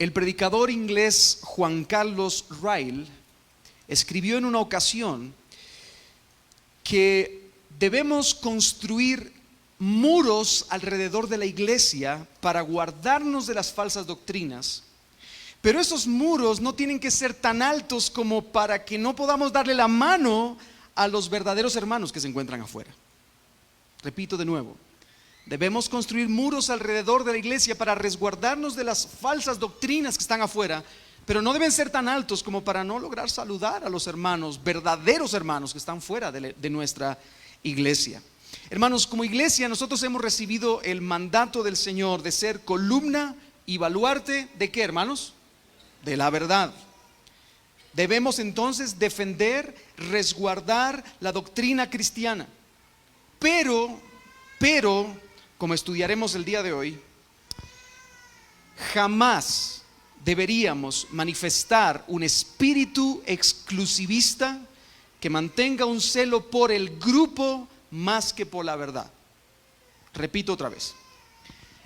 El predicador inglés Juan Carlos Ryle escribió en una ocasión que debemos construir muros alrededor de la iglesia para guardarnos de las falsas doctrinas, pero esos muros no tienen que ser tan altos como para que no podamos darle la mano a los verdaderos hermanos que se encuentran afuera. Repito de nuevo, debemos construir muros alrededor de la iglesia para resguardarnos de las falsas doctrinas que están afuera, pero no deben ser tan altos como para no lograr saludar a los hermanos, verdaderos hermanos que están fuera de nuestra iglesia. Hermanos, como iglesia nosotros hemos recibido el mandato del Señor de ser columna y baluarte ¿de qué, hermanos? De la verdad. Debemos entonces defender, resguardar la doctrina cristiana. Pero, como estudiaremos el día de hoy, jamás deberíamos manifestar un espíritu exclusivista que mantenga un celo por el grupo más que por la verdad. Repito otra vez.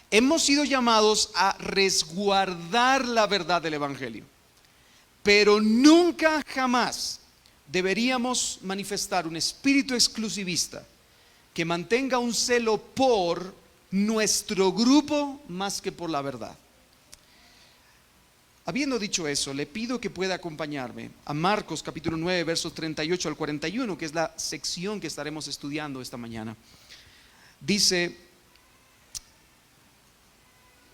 Hemos sido llamados a resguardar la verdad del Evangelio, pero nunca jamás deberíamos manifestar un espíritu exclusivista que mantenga un celo por nuestro grupo más que por la verdad. Habiendo dicho eso, le pido que pueda acompañarme a Marcos capítulo 9, versos 38 al 41, que es la sección que estaremos estudiando esta mañana. Dice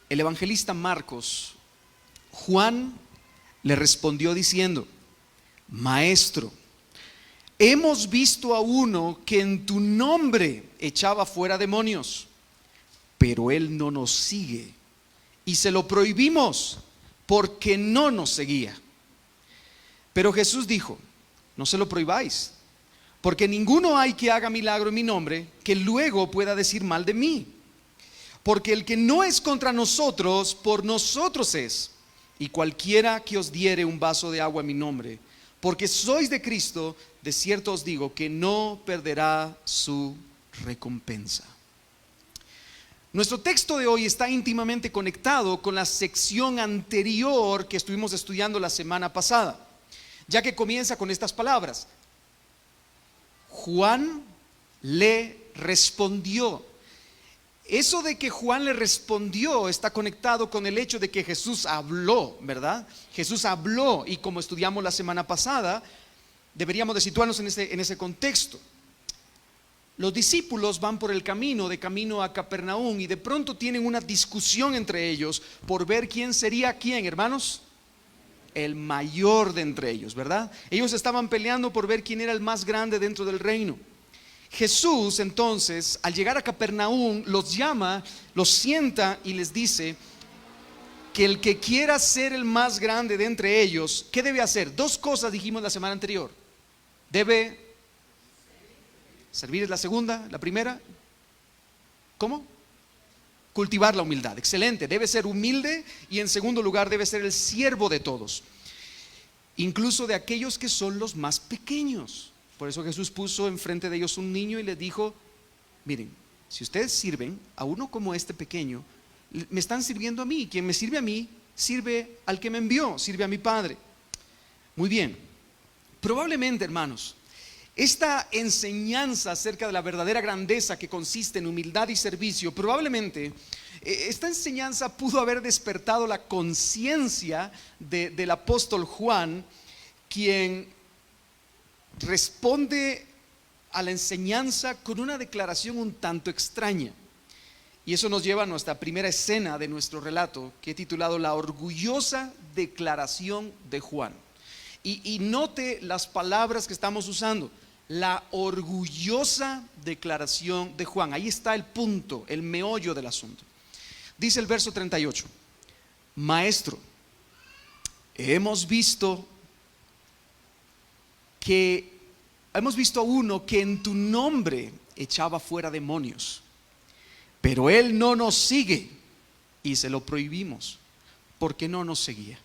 el evangelista Marcos: Juan le respondió diciendo: Maestro, hemos visto a uno que en tu nombre echaba fuera demonios, pero él no nos sigue y se lo prohibimos porque no nos seguía. Pero Jesús dijo: no se lo prohibáis, porque ninguno hay que haga milagro en mi nombre que luego pueda decir mal de mí. Porque el que no es contra nosotros, por nosotros es. Y cualquiera que os diere un vaso de agua en mi nombre, porque sois de Cristo, de cierto os digo que no perderá su recompensa. Nuestro texto de hoy está íntimamente conectado con la sección anterior que estuvimos estudiando la semana pasada, ya que comienza con estas palabras: Juan le respondió. Eso de que Juan le respondió está conectado con el hecho de que Jesús habló, ¿verdad? Jesús habló, y como estudiamos la semana pasada, deberíamos de situarnos en ese contexto. Los discípulos van por el camino a Capernaum, y de pronto tienen una discusión entre ellos por ver quién sería quién, hermanos. El mayor de entre ellos, ¿verdad? Ellos estaban peleando por ver quién era el más grande dentro del reino. Jesús entonces, al llegar a Capernaum, los llama, los sienta y les dice que el que quiera ser el más grande de entre ellos, ¿qué debe hacer? Dos cosas dijimos la semana anterior. Debe servir, es la segunda. La primera, ¿cómo? Cultivar la humildad. Excelente, debe ser humilde, y en segundo lugar debe ser el siervo de todos, incluso de aquellos que son los más pequeños. Por eso Jesús puso enfrente de ellos un niño y les dijo: miren, si ustedes sirven a uno como este pequeño, me están sirviendo a mí. Quien me sirve a mí, sirve al que me envió, sirve a mi Padre. Muy bien, probablemente, hermanos, esta enseñanza acerca de la verdadera grandeza que consiste en humildad y servicio, probablemente esta enseñanza pudo haber despertado la conciencia del apóstol Juan, quien responde a la enseñanza con una declaración un tanto extraña. Y eso nos lleva a nuestra primera escena de nuestro relato, que he titulado La orgullosa declaración de Juan. Y note las palabras que estamos usando: la orgullosa declaración de Juan. Ahí está el punto, el meollo del asunto. Dice el verso 38: Maestro, hemos visto a uno que en tu nombre echaba fuera demonios, pero él no nos sigue y se lo prohibimos porque no nos seguía.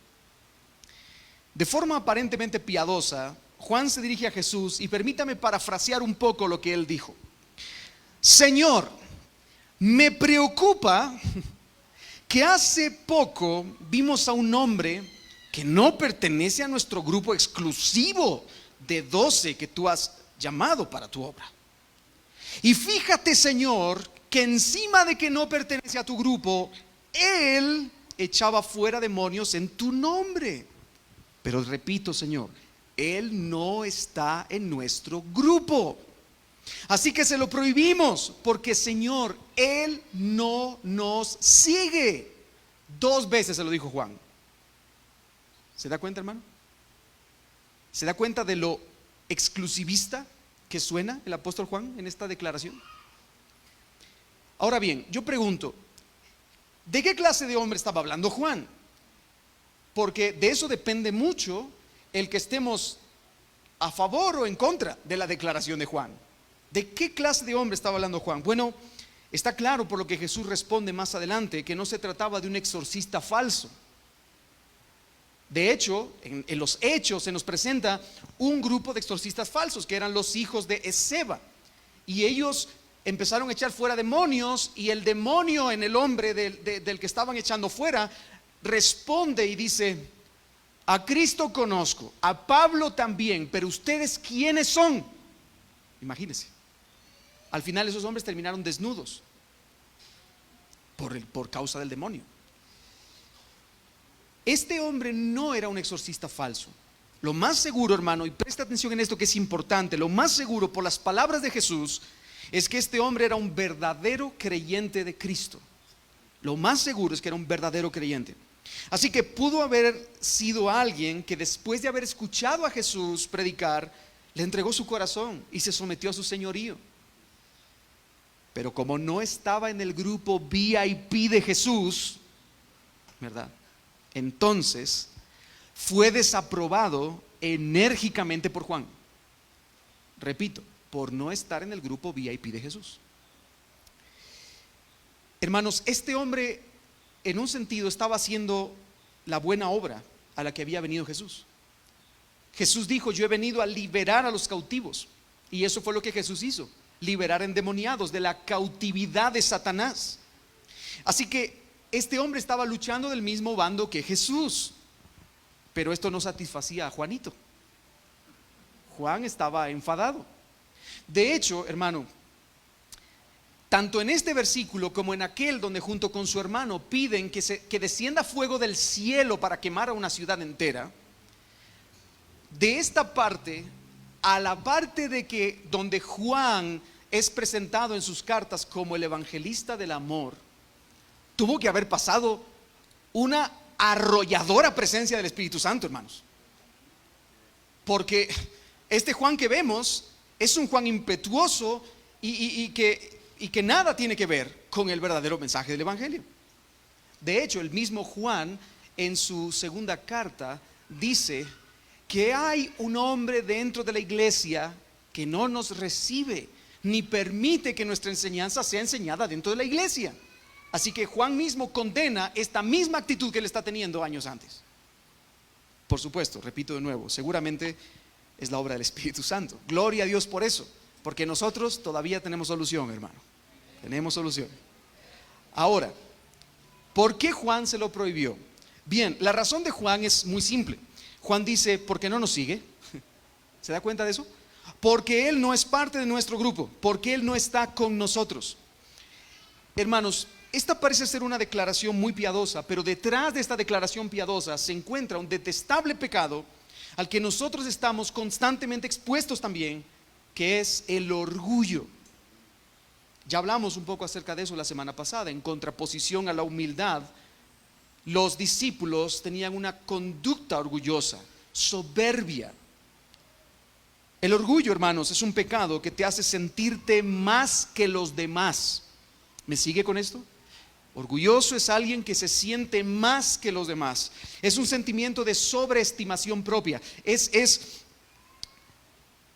De forma aparentemente piadosa, Juan se dirige a Jesús, y permítame parafrasear un poco lo que él dijo: Señor, me preocupa que hace poco vimos a un hombre que no pertenece a nuestro grupo exclusivo de 12 que tú has llamado para tu obra. Y fíjate, Señor, que encima de que no pertenece a tu grupo, él echaba fuera demonios en tu nombre. Pero repito, Señor, él no está en nuestro grupo. Así que se lo prohibimos, porque, Señor, él no nos sigue. 2 veces se lo dijo Juan. ¿Se da cuenta, hermano? ¿Se da cuenta de lo exclusivista que suena el apóstol Juan en esta declaración? Ahora bien, yo pregunto, ¿de qué clase de hombre estaba hablando Juan? Porque de eso depende mucho el que estemos a favor o en contra de la declaración de Juan. ¿De qué clase de hombre estaba hablando Juan? Bueno, está claro por lo que Jesús responde más adelante, que no se trataba de un exorcista falso. De hecho, en los hechos se nos presenta un grupo de exorcistas falsos, que eran los hijos de Esceva, y ellos empezaron a echar fuera demonios, y el demonio en el hombre del que estaban echando fuera responde y dice: a Cristo conozco, a Pablo también, pero ustedes ¿quiénes son? Imagínense. Al final esos hombres terminaron desnudos por causa del demonio. Este hombre no era un exorcista falso. Lo más seguro, hermano, y presta atención en esto que es importante, lo más seguro por las palabras de Jesús es que este hombre era un verdadero creyente de Cristo. Lo más seguro es que era un verdadero creyente. Así que pudo haber sido alguien que después de haber escuchado a Jesús predicar, le entregó su corazón y se sometió a su señorío. Pero como no estaba en el grupo VIP de Jesús, ¿verdad? Entonces fue desaprobado enérgicamente por Juan. Repito, por no estar en el grupo VIP de Jesús. Hermanos, este hombre en un sentido estaba haciendo la buena obra a la que había venido Jesús. Jesús dijo: yo he venido a liberar a los cautivos. Y eso fue lo que Jesús hizo: liberar endemoniados de la cautividad de Satanás. Así que este hombre estaba luchando del mismo bando que Jesús. Pero esto no satisfacía a Juanito. Juan estaba enfadado. De hecho, hermano, tanto en este versículo como en aquel donde junto con su hermano piden que descienda fuego del cielo para quemar a una ciudad entera, de esta parte a la parte de que donde Juan es presentado en sus cartas como el evangelista del amor, tuvo que haber pasado una arrolladora presencia del Espíritu Santo, hermanos. Porque este Juan que vemos es un Juan impetuoso y que nada tiene que ver con el verdadero mensaje del evangelio. De hecho, el mismo Juan en su segunda carta dice que hay un hombre dentro de la iglesia que no nos recibe ni permite que nuestra enseñanza sea enseñada dentro de la iglesia. Así que Juan mismo condena esta misma actitud que él está teniendo años antes. Por supuesto, repito de nuevo, seguramente es la obra del Espíritu Santo. Gloria a Dios por eso, porque nosotros todavía tenemos solución, hermano. Tenemos solución. Ahora, ¿por qué Juan se lo prohibió? Bien, la razón de Juan es muy simple. Juan dice: ¿por qué no nos sigue? ¿Se da cuenta de eso? Porque él no es parte de nuestro grupo, porque él no está con nosotros. Hermanos, esta parece ser una declaración muy piadosa, pero detrás de esta declaración piadosa se encuentra un detestable pecado al que nosotros estamos constantemente expuestos también, que es el orgullo. Ya hablamos un poco acerca de eso la semana pasada. En contraposición a la humildad, los discípulos tenían una conducta orgullosa, soberbia. El orgullo, hermanos, es un pecado que te hace sentirte más que los demás. ¿Me sigue con esto? Orgulloso es alguien que se siente más que los demás. Es un sentimiento de sobreestimación propia. Es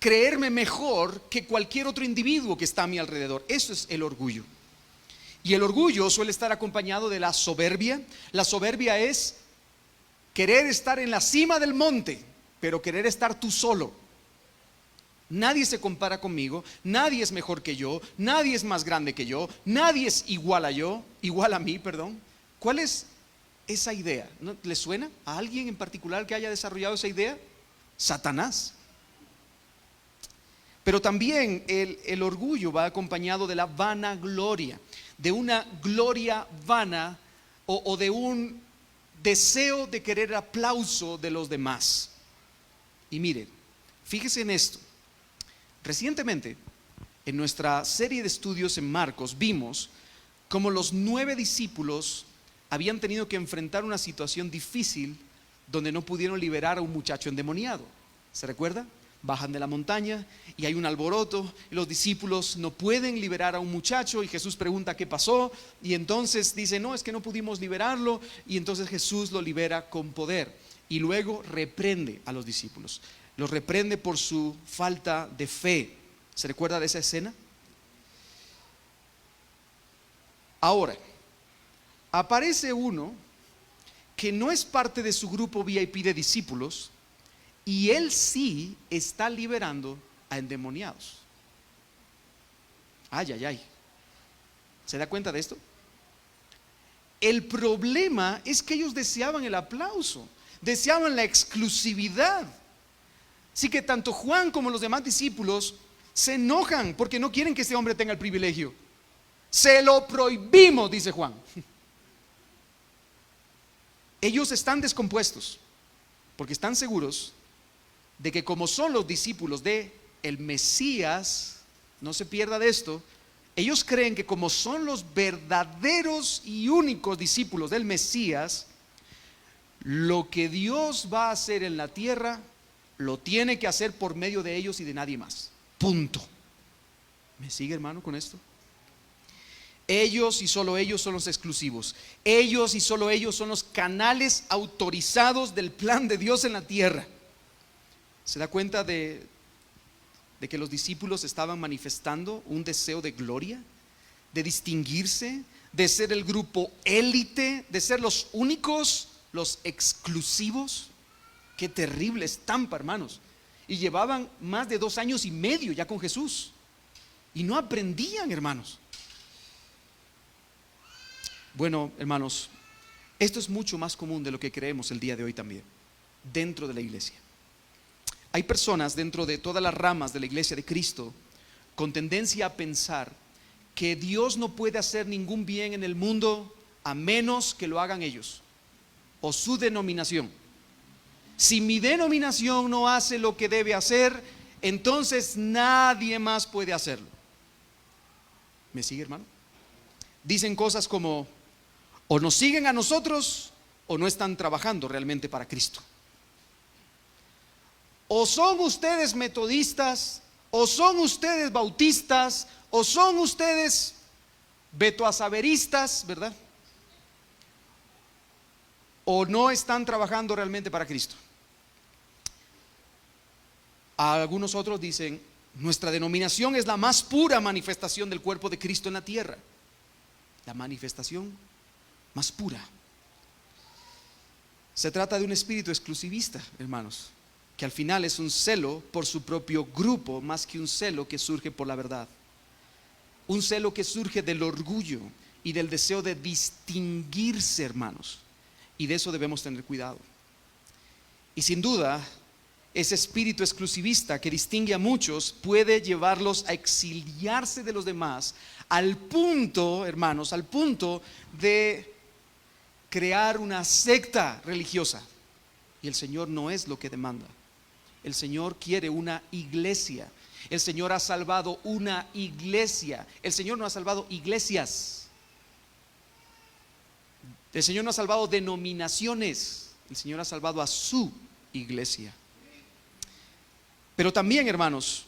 creerme mejor que cualquier otro individuo que está a mi alrededor. Eso es el orgullo. Y el orgullo suele estar acompañado de la soberbia. La soberbia es querer estar en la cima del monte, pero querer estar tú solo. Nadie se compara conmigo, nadie es mejor que yo, nadie es más grande que yo, nadie es igual a mí, perdón. ¿Cuál es esa idea? ¿No le suena a alguien en particular que haya desarrollado esa idea? Satanás. Pero también el orgullo va acompañado de la vanagloria, de una gloria vana o de un deseo de querer aplauso de los demás. Y miren, fíjese en esto. Recientemente, en nuestra serie de estudios en Marcos, vimos cómo los 9 discípulos habían tenido que enfrentar una situación difícil donde no pudieron liberar a un muchacho endemoniado. ¿Se recuerda? Bajan de la montaña y hay un alboroto y los discípulos no pueden liberar a un muchacho y Jesús pregunta qué pasó y entonces dice no, es que no pudimos liberarlo y entonces Jesús lo libera con poder y luego reprende a los discípulos, los reprende por su falta de fe. ¿Se recuerda de esa escena? Ahora, aparece uno que no es parte de su grupo VIP de discípulos y él sí está liberando a endemoniados. Ay, ay, ay. ¿Se da cuenta de esto? El problema es que ellos deseaban el aplauso, deseaban la exclusividad. Así que tanto Juan como los demás discípulos se enojan porque no quieren que este hombre tenga el privilegio. Se lo prohibimos, dice Juan. Ellos están descompuestos porque están seguros de que como son los discípulos de el Mesías, no se pierda de esto, ellos creen que como son los verdaderos y únicos discípulos del Mesías, lo que Dios va a hacer en la tierra, lo tiene que hacer por medio de ellos y de nadie más. Punto. ¿Me sigue, hermano, con esto? Ellos y solo ellos son los exclusivos. Ellos y solo ellos son los canales autorizados del plan de Dios en la tierra. ¿Se da cuenta de que los discípulos estaban manifestando un deseo de gloria, de distinguirse, de ser el grupo élite, de ser los únicos, los exclusivos? Qué terrible estampa, hermanos. Y llevaban más de 2 años y medio ya con Jesús y no aprendían, hermanos. Bueno, hermanos, esto es mucho más común de lo que creemos el día de hoy también, dentro de la iglesia. Hay personas dentro de todas las ramas de la iglesia de Cristo con tendencia a pensar que Dios no puede hacer ningún bien en el mundo a menos que lo hagan ellos o su denominación. Si mi denominación no hace lo que debe hacer, entonces nadie más puede hacerlo. ¿Me sigue, hermano? Dicen cosas como o nos siguen a nosotros o no están trabajando realmente para Cristo. O son ustedes metodistas, o son ustedes bautistas, o son ustedes betoasaveristas, ¿verdad? O no están trabajando realmente para Cristo. Algunos otros dicen, nuestra denominación es la más pura manifestación del cuerpo de Cristo en la tierra. La manifestación más pura. Se trata de un espíritu exclusivista, hermanos, que al final es un celo por su propio grupo más que un celo que surge por la verdad. Un celo que surge del orgullo y del deseo de distinguirse, hermanos. Y de eso debemos tener cuidado. Y sin duda, ese espíritu exclusivista que distingue a muchos puede llevarlos a exiliarse de los demás al punto, hermanos, al punto de crear una secta religiosa. Y el Señor no es lo que demanda. El Señor quiere una iglesia. El Señor ha salvado una iglesia. El Señor no ha salvado iglesias. El Señor no ha salvado denominaciones. El Señor ha salvado a su iglesia. Pero también, hermanos,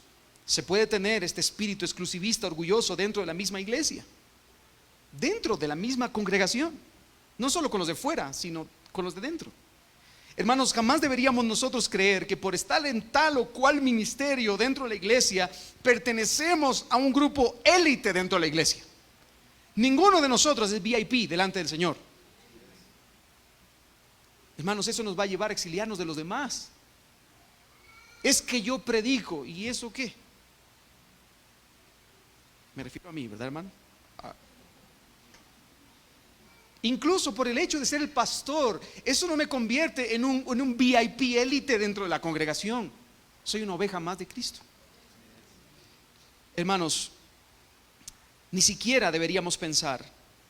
se puede tener este espíritu exclusivista, orgulloso dentro de la misma iglesia, dentro de la misma congregación, no solo con los de fuera, sino con los de dentro. Hermanos, jamás deberíamos nosotros creer que por estar en tal o cual ministerio dentro de la iglesia pertenecemos a un grupo élite dentro de la iglesia. Ninguno de nosotros es VIP delante del Señor. Hermanos, eso nos va a llevar a exiliarnos de los demás. Es que yo predico, ¿y eso qué? Me refiero a mí, ¿verdad, hermano? Incluso por el hecho de ser el pastor, eso no me convierte en un VIP élite dentro de la congregación. Soy una oveja más de Cristo. Hermanos, ni siquiera deberíamos pensar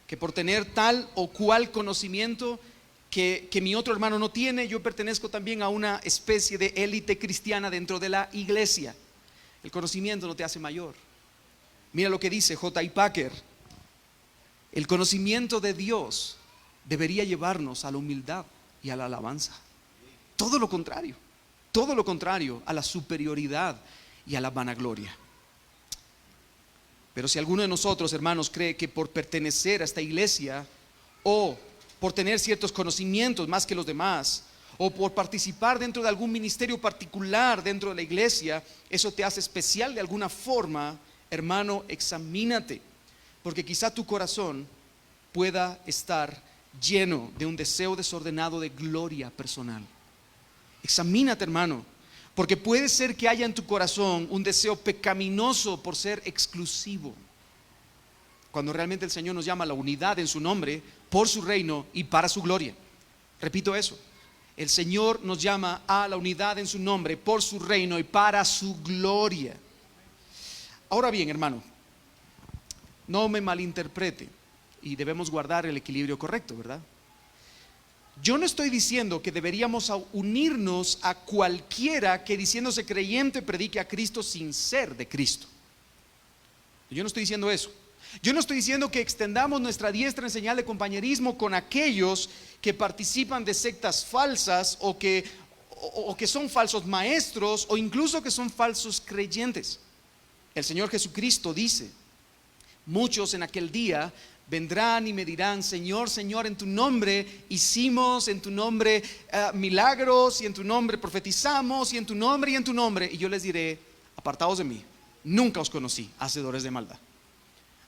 que por tener tal o cual conocimiento que mi otro hermano no tiene, yo pertenezco también a una especie de élite cristiana dentro de la iglesia. El conocimiento no te hace mayor. Mira lo que dice J.I. Packer: el conocimiento de Dios debería llevarnos a la humildad y a la alabanza. Todo lo contrario a la superioridad y a la vanagloria. Pero si alguno de nosotros, hermanos, cree que por pertenecer a esta iglesia, o por tener ciertos conocimientos más que los demás, o por participar dentro de algún ministerio particular dentro de la iglesia, eso te hace especial de alguna forma, hermano, examínate, porque quizá tu corazón pueda estar lleno de un deseo desordenado de gloria personal. Examínate, hermano, porque puede ser que haya en tu corazón un deseo pecaminoso por ser exclusivo, cuando realmente el Señor nos llama a la unidad en su nombre, por su reino y para su gloria. Repito eso: el Señor nos llama a la unidad en su nombre, por su reino y para su gloria. Ahora bien, hermano, no me malinterprete, y debemos guardar el equilibrio correcto, ¿verdad? Yo no estoy diciendo que deberíamos unirnos a cualquiera que diciéndose creyente predique a Cristo sin ser de Cristo. Yo no estoy diciendo eso. Yo no estoy diciendo que extendamos nuestra diestra en señal de compañerismo con aquellos que participan de sectas falsas, o que son falsos maestros, o incluso que son falsos creyentes. El Señor Jesucristo dice: muchos en aquel día vendrán y me dirán: Señor, Señor, en tu nombre hicimos, en tu nombre milagros, y en tu nombre profetizamos, y en tu nombre y en tu nombre. Y yo les diré: apartaos de mí, nunca os conocí, hacedores de maldad.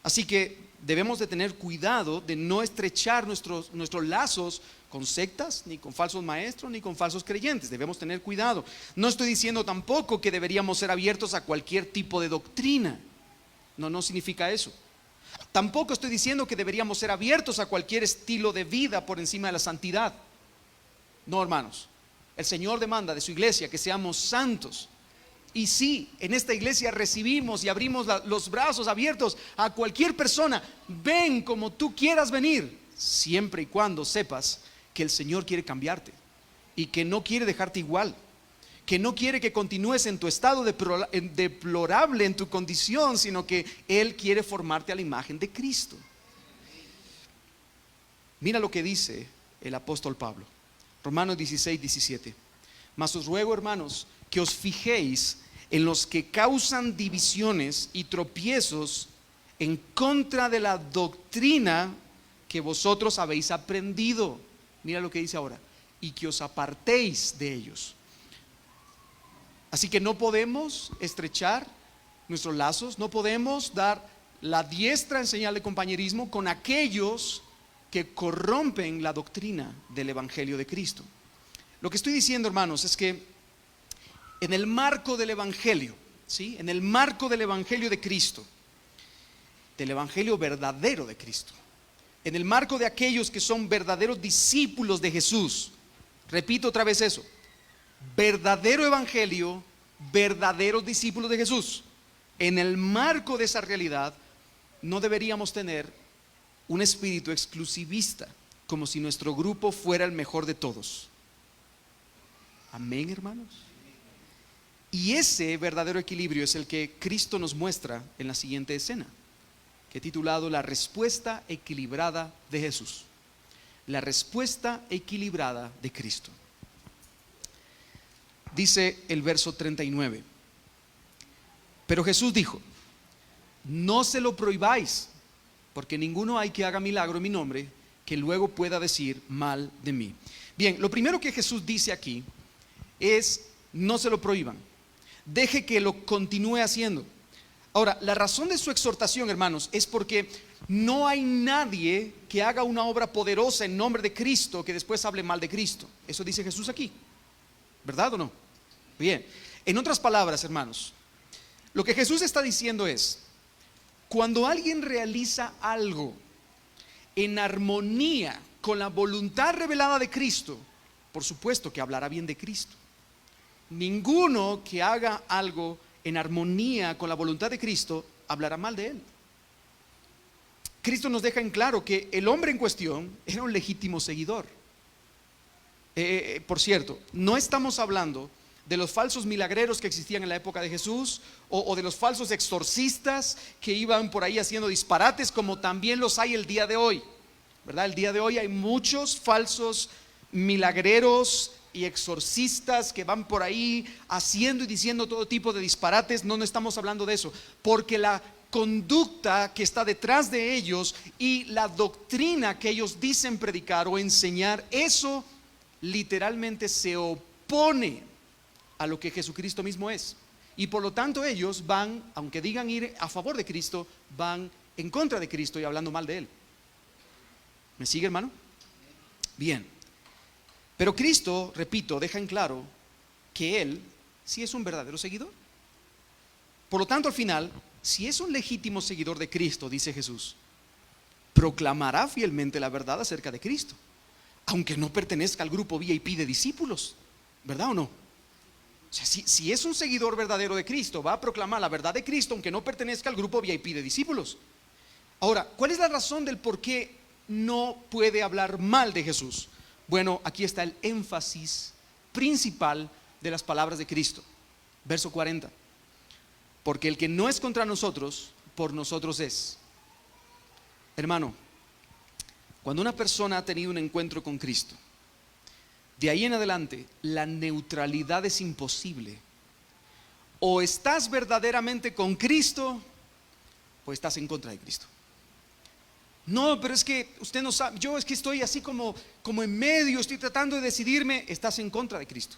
Así que debemos de tener cuidado de no estrechar nuestros lazos con sectas, ni con falsos maestros, ni con falsos creyentes. Debemos tener cuidado. No estoy diciendo tampoco que deberíamos ser abiertos a cualquier tipo de doctrina. No significa eso. Tampoco estoy diciendo que deberíamos ser abiertos a cualquier estilo de vida por encima de la santidad. No, hermanos. El Señor demanda de su iglesia que seamos santos. Y sí, en esta iglesia recibimos y abrimos los brazos abiertos a cualquier persona. Ven como tú quieras venir, siempre y cuando sepas que el Señor quiere cambiarte y que no quiere dejarte igual, que no quiere que continúes en tu estado deplorable, en tu condición, sino que Él quiere formarte a la imagen de Cristo. Mira lo que dice el apóstol Pablo, Romanos 16:17. Mas os ruego, hermanos, que os fijéis en los que causan divisiones y tropiezos en contra de la doctrina que vosotros habéis aprendido. Mira lo que dice ahora: y que os apartéis de ellos. Así que no podemos estrechar nuestros lazos, no podemos dar la diestra en señal de compañerismo con aquellos que corrompen la doctrina del Evangelio de Cristo. Lo que estoy diciendo, hermanos, es que en el marco del Evangelio, ¿sí? En el marco del Evangelio de Cristo, del Evangelio verdadero de Cristo, en el marco de aquellos que son verdaderos discípulos de Jesús, repito otra vez eso: verdadero Evangelio, verdaderos discípulos de Jesús. En el marco de esa realidad, no deberíamos tener un espíritu exclusivista, como si nuestro grupo fuera el mejor de todos. Amén, hermanos. Y ese verdadero equilibrio es el que Cristo nos muestra en la siguiente escena, que he titulado La respuesta equilibrada de Jesús. La respuesta equilibrada de Cristo. Dice el verso 39: pero Jesús dijo: no se lo prohibáis, porque ninguno hay que haga milagro en mi nombre que luego pueda decir mal de mí. Bien, lo primero que Jesús dice aquí es: no se lo prohíban, deje que lo continúe haciendo. Ahora, la razón de su exhortación, hermanos, es porque no hay nadie que haga una obra poderosa en nombre de Cristo que después hable mal de Cristo. Eso dice Jesús aquí, ¿verdad o no? Bien, en otras palabras, hermanos, lo que Jesús está diciendo es: cuando alguien realiza algo en armonía con la voluntad revelada de Cristo, por supuesto que hablará bien de Cristo. Ninguno que haga algo en armonía con la voluntad de Cristo hablará mal de él. Cristo nos deja en claro que el hombre en cuestión era un legítimo seguidor. Por cierto, no estamos hablando de los falsos milagreros que existían en la época de Jesús, o de los falsos exorcistas que iban por ahí haciendo disparates, como también los hay el día de hoy, ¿verdad? El día de hoy hay muchos falsos milagreros y exorcistas que van por ahí haciendo y diciendo todo tipo de disparates. No estamos hablando de eso, porque la conducta que está detrás de ellos y la doctrina que ellos dicen predicar o enseñar, eso literalmente se opone a lo que Jesucristo mismo es. Y por lo tanto ellos van, aunque digan ir a favor de Cristo, van en contra de Cristo y hablando mal de él. ¿Me sigue, hermano? Bien. Pero Cristo, repito, deja en claro que él sí es un verdadero seguidor. Por lo tanto, al final, si es un legítimo seguidor de Cristo, dice Jesús, proclamará fielmente la verdad acerca de Cristo, aunque no pertenezca al grupo VIP de discípulos, ¿verdad o no? O sea, si es un seguidor verdadero de Cristo, va a proclamar la verdad de Cristo, aunque no pertenezca al grupo VIP de discípulos. Ahora, ¿cuál es la razón del por qué no puede hablar mal de Jesús? Bueno, aquí está el énfasis principal de las palabras de Cristo. Verso 40. Porque el que no es contra nosotros, por nosotros es. Hermano, cuando una persona ha tenido un encuentro con Cristo, de ahí en adelante la neutralidad es imposible. O estás verdaderamente con Cristo, o estás en contra de Cristo. No, pero es que usted no sabe, yo es que estoy así como en medio, estoy tratando de decidirme. Estás en contra de Cristo.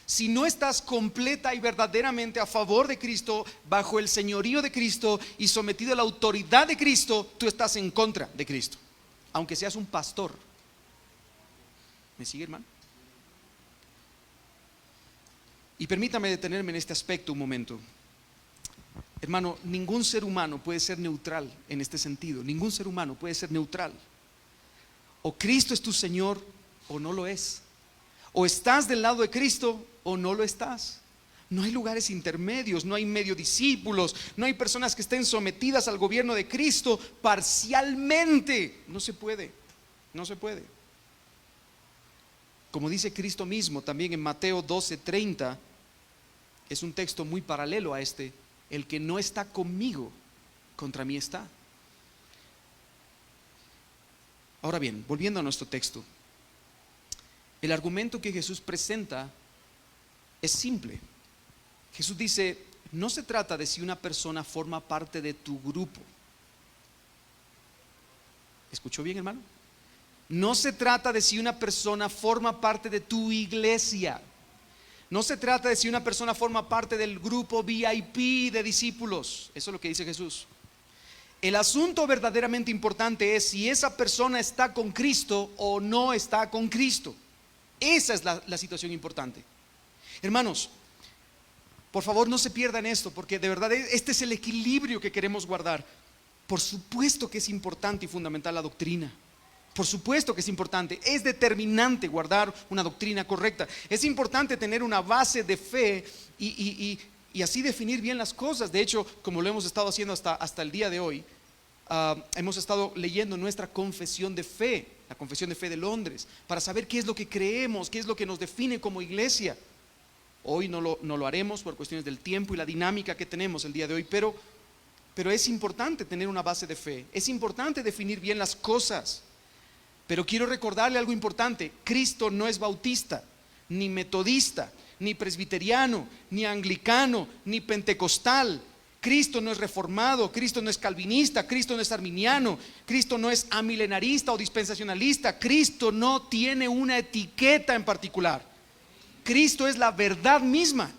Si no estás completa y verdaderamente a favor de Cristo, bajo el señorío de Cristo y sometido a la autoridad de Cristo, tú estás en contra de Cristo, aunque seas un pastor. ¿Me sigue, hermano? Y permítame detenerme en este aspecto un momento. Hermano, ningún ser humano puede ser neutral en este sentido. Ningún ser humano puede ser neutral. O Cristo es tu Señor o no lo es. O estás del lado de Cristo o no lo estás. No hay lugares intermedios, no hay medio discípulos, no hay personas que estén sometidas al gobierno de Cristo parcialmente. No se puede, no se puede. Como dice Cristo mismo también en Mateo 12:30, es un texto muy paralelo a este: el que no está conmigo, contra mí está. Ahora bien, volviendo a nuestro texto, el argumento que Jesús presenta es simple. Jesús dice: no se trata de si una persona forma parte de tu grupo. ¿Escuchó bien, hermano? No se trata de si una persona forma parte de tu iglesia. No se trata de si una persona forma parte del grupo VIP de discípulos. Eso es lo que dice Jesús. El asunto verdaderamente importante es si esa persona está con Cristo o no está con Cristo. Esa es la situación importante. Hermanos, por favor no se pierdan esto, porque de verdad este es el equilibrio que queremos guardar. Por supuesto que es importante y fundamental la doctrina. Por supuesto que es importante, es determinante guardar una doctrina correcta. Es importante tener una base de fe y así definir bien las cosas. De hecho, como lo hemos estado haciendo hasta el día de hoy, hemos estado leyendo nuestra confesión de fe, la confesión de fe de Londres, para saber qué es lo que creemos, qué es lo que nos define como iglesia. Hoy no lo haremos por cuestiones del tiempo y la dinámica que tenemos el día de hoy, pero es importante tener una base de fe, es importante definir bien las cosas. Pero quiero recordarle algo importante: Cristo no es bautista, ni metodista, ni presbiteriano, ni anglicano, ni pentecostal. Cristo no es reformado, Cristo no es calvinista, Cristo no es arminiano, Cristo no es amilenarista o dispensacionalista. Cristo no tiene una etiqueta en particular. Cristo es la verdad misma.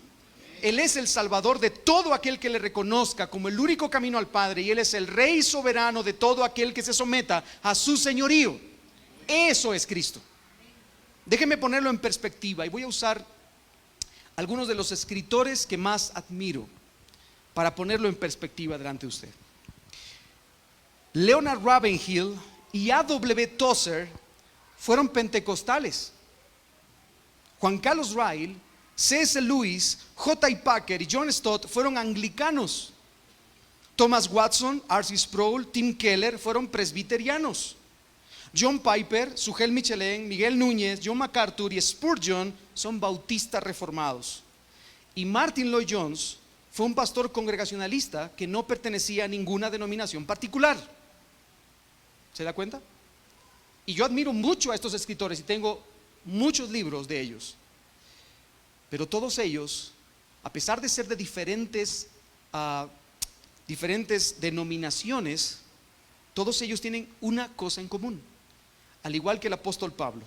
Él es el Salvador de todo aquel que le reconozca como el único camino al Padre, y Él es el Rey soberano de todo aquel que se someta a su señorío. Eso es Cristo. Déjenme ponerlo en perspectiva y voy a usar algunos de los escritores que más admiro para ponerlo en perspectiva delante de usted. Leonard Ravenhill y A.W. Tozer fueron pentecostales. Juan Carlos Ryle, C.S. Lewis, J.I. Packer y John Stott fueron anglicanos. Thomas Watson, R.C. Sproul, Tim Keller fueron presbiterianos. John Piper, Sugel Michelin, Miguel Núñez, John MacArthur y Spurgeon son bautistas reformados. Y Martin Lloyd Jones fue un pastor congregacionalista que no pertenecía a ninguna denominación particular. ¿Se da cuenta? Y yo admiro mucho a estos escritores y tengo muchos libros de ellos. Pero todos ellos, a pesar de ser de diferentes denominaciones, todos ellos tienen una cosa en común. Al igual que el apóstol Pablo,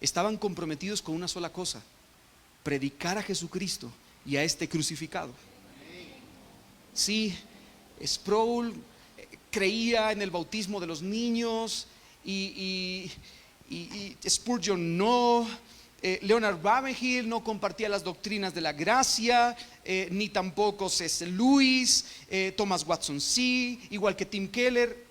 estaban comprometidos con una sola cosa: predicar a Jesucristo y a este crucificado. Sí, Sproul creía en el bautismo de los niños y Spurgeon no. Leonard Ravenhill no compartía las doctrinas de la gracia, ni tampoco C.S. Lewis. Thomas Watson sí, igual que Tim Keller.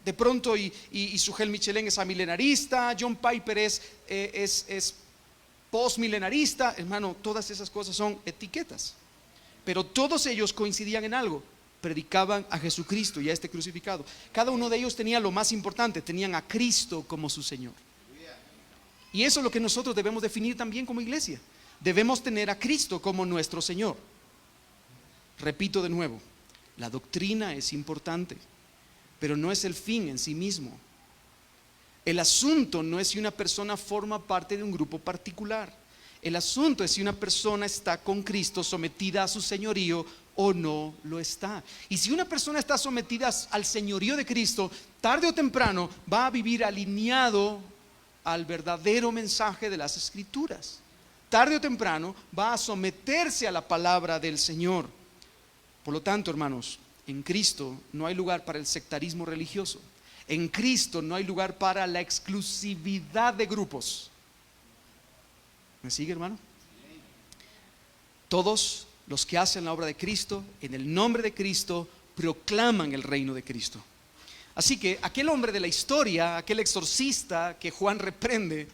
De pronto y Sugel Michelin es amilenarista, John Piper es postmilenarista. Hermano, todas esas cosas son etiquetas, pero todos ellos coincidían en algo: predicaban a Jesucristo y a este crucificado. Cada uno de ellos tenía lo más importante: tenían a Cristo como su Señor. Y eso es lo que nosotros debemos definir también como iglesia. Debemos tener a Cristo como nuestro Señor. Repito de nuevo, la doctrina es importante, pero no es el fin en sí mismo. El asunto no es si una persona forma parte de un grupo particular. El asunto es si una persona está con Cristo, sometida a su señorío, o no lo está. Y si una persona está sometida al señorío de Cristo, tarde o temprano va a vivir alineado al verdadero mensaje de las Escrituras. Tarde o temprano va a someterse a la palabra del Señor. Por lo tanto, hermanos, en Cristo no hay lugar para el sectarismo religioso. En Cristo no hay lugar para la exclusividad de grupos. ¿Me sigue, hermano? Todos los que hacen la obra de Cristo, en el nombre de Cristo, proclaman el reino de Cristo. Así que aquel hombre de la historia, aquel exorcista que Juan reprende,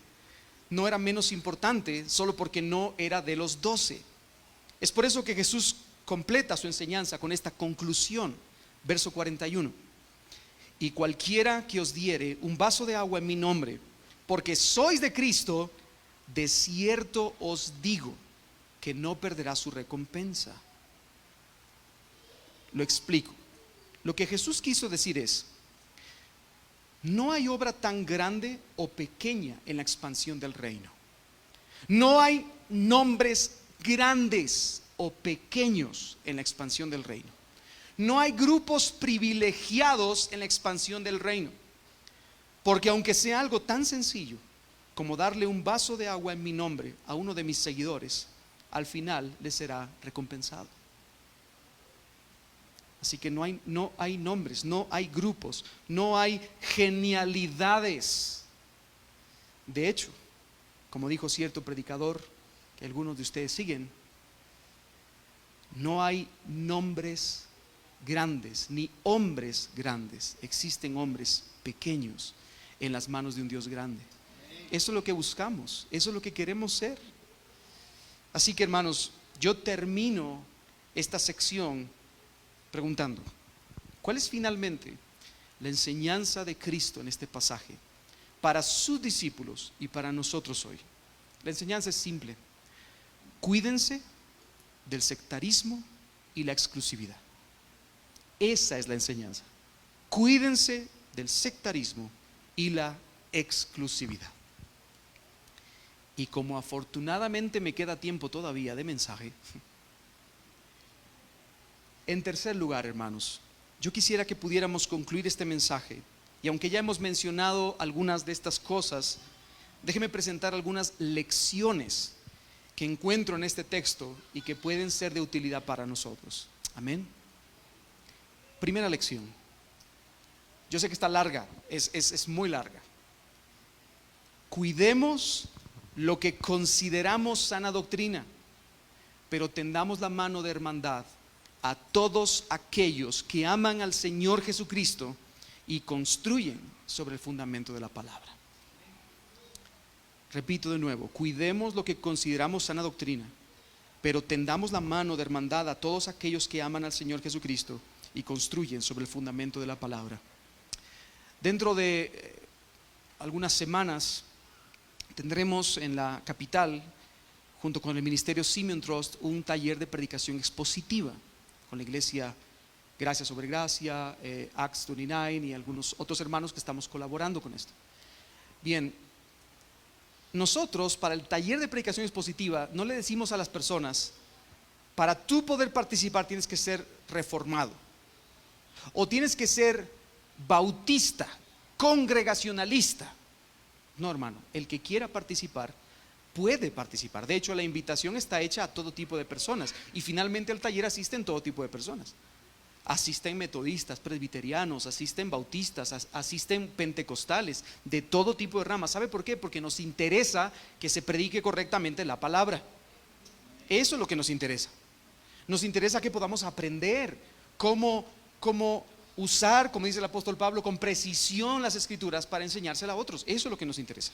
no era menos importante solo porque no era de los 12. Es por eso que Jesús completa su enseñanza con esta conclusión, verso 41. Y cualquiera que os diere un vaso de agua en mi nombre, porque sois de Cristo, de cierto os digo que no perderá su recompensa. Lo explico. Lo que Jesús quiso decir es: no hay obra tan grande o pequeña en la expansión del reino. No hay nombres grandes o pequeños en la expansión del reino. No hay grupos privilegiados en la expansión del reino. Porque aunque sea algo tan sencillo como darle un vaso de agua en mi nombre a uno de mis seguidores, al final le será recompensado. Así que no hay nombres, no hay grupos, no hay genialidades. De hecho, como dijo cierto predicador que algunos de ustedes siguen, no hay nombres grandes ni hombres grandes. Existen hombres pequeños en las manos de un Dios grande. Eso es lo que buscamos, eso es lo que queremos ser. Así que, hermanos, yo termino esta sección preguntando: ¿cuál es finalmente la enseñanza de Cristo en este pasaje para sus discípulos y para nosotros hoy? La enseñanza es simple: cuídense del sectarismo y la exclusividad. Esa es la enseñanza. Cuídense del sectarismo y la exclusividad. Y como afortunadamente me queda tiempo todavía de mensaje, en tercer lugar, hermanos, yo quisiera que pudiéramos concluir este mensaje. Y aunque ya hemos mencionado algunas de estas cosas, déjeme presentar algunas lecciones que encuentro en este texto y que pueden ser de utilidad para nosotros. Amén. Primera lección. Yo sé que está larga, es muy larga. Cuidemos lo que consideramos sana doctrina, pero tendamos la mano de hermandad a todos aquellos que aman al Señor Jesucristo y construyen sobre el fundamento de la palabra. Repito de nuevo, cuidemos lo que consideramos sana doctrina, pero tendamos la mano de hermandad a todos aquellos que aman al Señor Jesucristo y construyen sobre el fundamento de la palabra. Dentro de algunas semanas tendremos en la capital, junto con el Ministerio Simeon Trust, un taller de predicación expositiva con la iglesia Gracia sobre Gracia, Acts 29 y algunos otros hermanos que estamos colaborando con esto. Bien, nosotros para el taller de predicación expositiva no le decimos a las personas: para tú poder participar tienes que ser reformado, o tienes que ser bautista, congregacionalista. No, hermano, el que quiera participar puede participar. De hecho, la invitación está hecha a todo tipo de personas, y finalmente al taller asisten todo tipo de personas. Asisten metodistas, presbiterianos, asisten bautistas, asisten pentecostales, de todo tipo de ramas. ¿Sabe por qué? Porque nos interesa que se predique correctamente la palabra. Eso es lo que nos interesa. Nos interesa que podamos aprender cómo usar, como dice el apóstol Pablo, con precisión las escrituras para enseñárselas a otros. Eso es lo que nos interesa.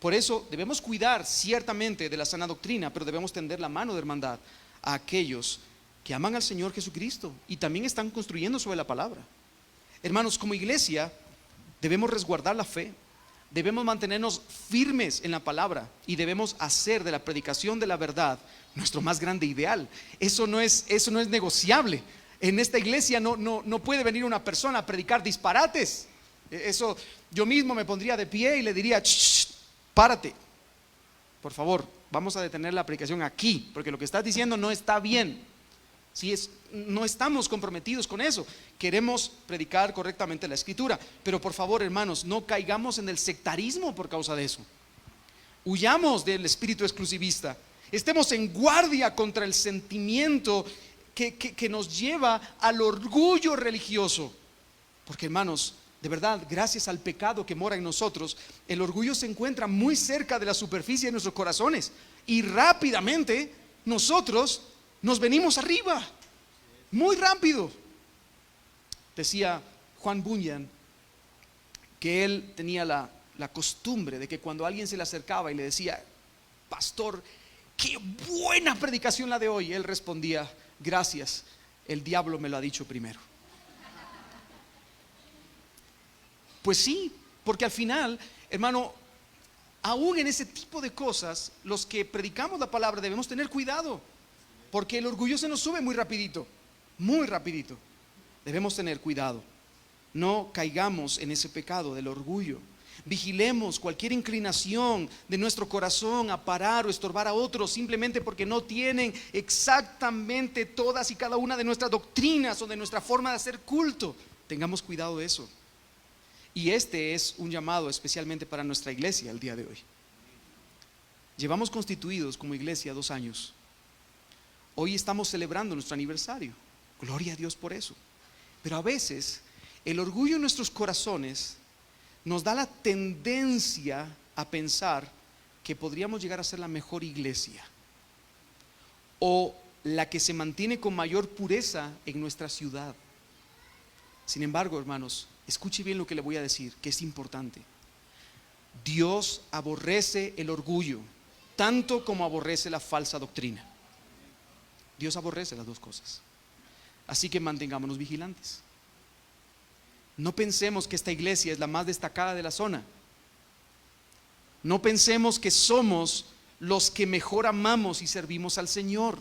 Por eso debemos cuidar ciertamente de la sana doctrina, pero debemos tender la mano de hermandad a aquellos que aman al Señor Jesucristo y también están construyendo sobre la palabra. Hermanos, como iglesia debemos resguardar la fe, debemos mantenernos firmes en la palabra y debemos hacer de la predicación de la verdad nuestro más grande ideal. Eso no es negociable. En esta iglesia no puede venir una persona a predicar disparates. Eso, yo mismo me pondría de pie y le diría: párate, por favor, vamos a detener la predicación aquí, porque lo que estás diciendo no está bien. No estamos comprometidos con eso. Queremos predicar correctamente la escritura, pero por favor, hermanos, no caigamos en el sectarismo por causa de eso. Huyamos del espíritu exclusivista. Estemos en guardia contra el sentimiento que nos lleva al orgullo religioso. Porque, hermanos, de verdad, gracias al pecado que mora en nosotros, el orgullo se encuentra muy cerca de la superficie de nuestros corazones, y rápidamente nosotros nos venimos arriba, muy rápido. Decía Juan Bunyan que él tenía la costumbre de que cuando alguien se le acercaba y le decía: pastor, qué buena predicación la de hoy, él respondía: gracias, el diablo me lo ha dicho primero. Pues sí, porque al final, hermano, aún en ese tipo de cosas, los que predicamos la palabra debemos tener cuidado, porque el orgullo se nos sube muy rapidito, muy rapidito. Debemos tener cuidado, no caigamos en ese pecado del orgullo. Vigilemos cualquier inclinación de nuestro corazón a parar o estorbar a otros simplemente porque no tienen exactamente todas y cada una de nuestras doctrinas o de nuestra forma de hacer culto. Tengamos cuidado de eso. Y este es un llamado especialmente para nuestra iglesia el día de hoy. Llevamos constituidos como iglesia 2 años. Hoy estamos celebrando nuestro aniversario. Gloria a Dios por eso. Pero a veces el orgullo en nuestros corazones nos da la tendencia a pensar que podríamos llegar a ser la mejor iglesia, o la que se mantiene con mayor pureza en nuestra ciudad. Sin embargo, hermanos, escuche bien lo que le voy a decir, que es importante. Dios aborrece el orgullo tanto como aborrece la falsa doctrina. Dios aborrece las dos cosas. Así que mantengámonos vigilantes. No pensemos que esta iglesia es la más destacada de la zona. No pensemos que somos los que mejor amamos y servimos al Señor.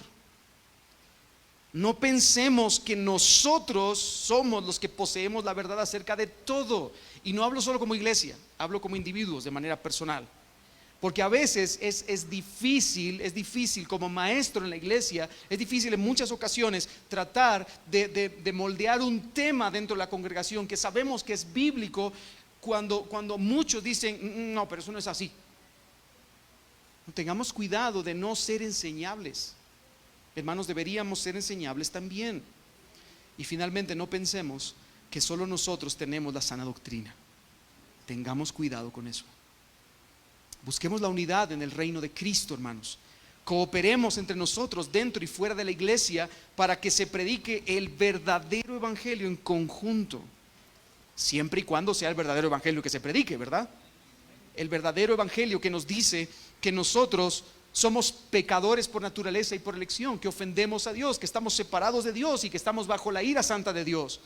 No pensemos que nosotros somos los que poseemos la verdad acerca de todo. Y no hablo solo como iglesia, hablo como individuos de manera personal. Porque a veces es difícil como maestro en la iglesia, es difícil en muchas ocasiones tratar de moldear un tema dentro de la congregación que sabemos que es bíblico, cuando muchos dicen: no, pero eso no es así. Tengamos cuidado de no ser enseñables. Hermanos, deberíamos ser enseñables también. Y finalmente, no pensemos que solo nosotros tenemos la sana doctrina. Tengamos cuidado con eso. Busquemos la unidad en el reino de Cristo, hermanos. Cooperemos entre nosotros dentro y fuera de la iglesia para que se predique el verdadero evangelio en conjunto. siempre y cuando sea el verdadero evangelio que se predique, ¿verdad? El verdadero evangelio que nos dice que nosotros somos pecadores por naturaleza y por elección, que ofendemos a Dios, que estamos separados de Dios y que estamos bajo la ira santa de Dios,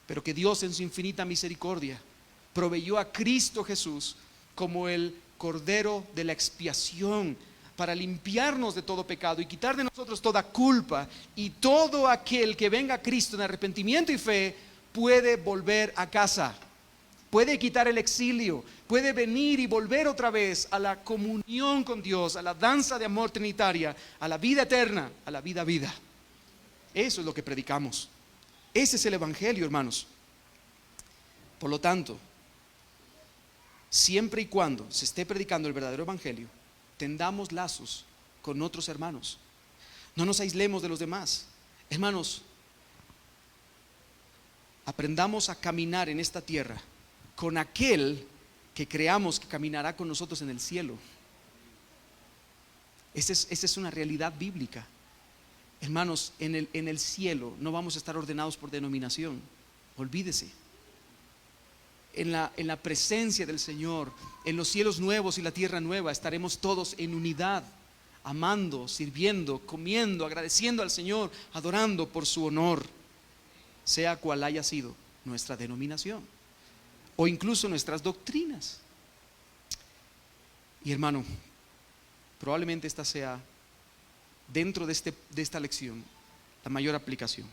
pero que Dios en su infinita misericordia proveyó a Cristo Jesús como el Cordero de la expiación para limpiarnos de todo pecado y quitar de nosotros toda culpa, y todo aquel que venga a Cristo en arrepentimiento y fe puede volver a casa, puede quitar el exilio, puede venir y volver otra vez a la comunión con Dios, a la danza de amor trinitaria, a la vida eterna, a la vida. Eso es lo que predicamos. Ese es el evangelio, hermanos. Por lo tanto, siempre y cuando se esté predicando el verdadero evangelio, tendamos lazos con otros hermanos. No nos aislemos de los demás. Hermanos, aprendamos a caminar en esta tierra con aquel que creamos que caminará con nosotros en el cielo. Esa es una realidad bíblica. Hermanos, en el cielo no vamos a estar ordenados por denominación. Olvídese. En la presencia del Señor, en los cielos nuevos y la tierra nueva, estaremos todos en unidad, amando, sirviendo, comiendo, agradeciendo al Señor, adorando por su honor, sea cual haya sido nuestra denominación o incluso nuestras doctrinas. Y hermano, probablemente esta sea, dentro de esta lección, la mayor aplicación.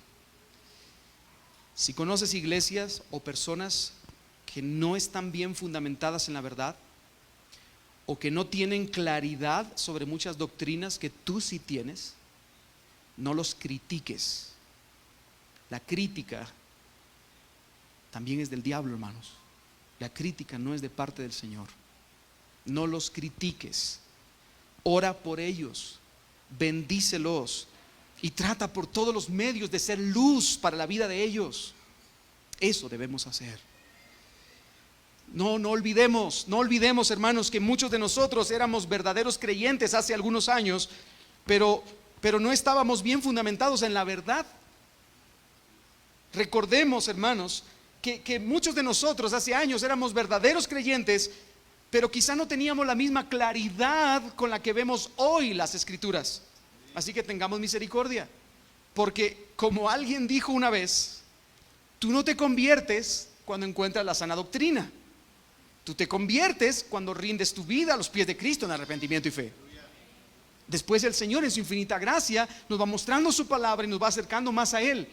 Si conoces iglesias o personas que no están bien fundamentadas en la verdad, o que no tienen claridad sobre muchas doctrinas que tú sí tienes, no los critiques. La crítica también es del diablo, hermanos. La crítica no es de parte del Señor. No los critiques. Ora por ellos, bendícelos y trata por todos los medios de ser luz para la vida de ellos. Eso debemos hacer. No olvidemos, hermanos, que muchos de nosotros éramos verdaderos creyentes hace algunos años, pero no estábamos bien fundamentados en la verdad. Recordemos, hermanos, que muchos de nosotros hace años éramos verdaderos creyentes, pero quizá no teníamos la misma claridad con la que vemos hoy las Escrituras. Así que tengamos misericordia, porque como alguien dijo una vez, tú no te conviertes cuando encuentras la sana doctrina. Tú te conviertes cuando rindes tu vida a los pies de Cristo en arrepentimiento y fe. Después el Señor en su infinita gracia nos va mostrando su palabra y nos va acercando más a Él.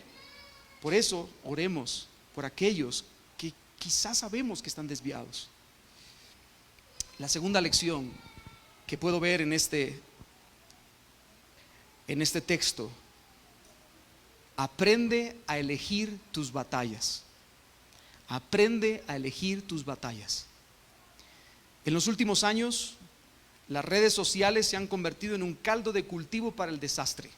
Por eso oremos por aquellos que quizás sabemos que están desviados. La segunda lección que puedo ver en este texto: aprende a elegir tus batallas. Aprende a elegir tus batallas. En los últimos años, las redes sociales se han convertido en un caldo de cultivo para el desastre.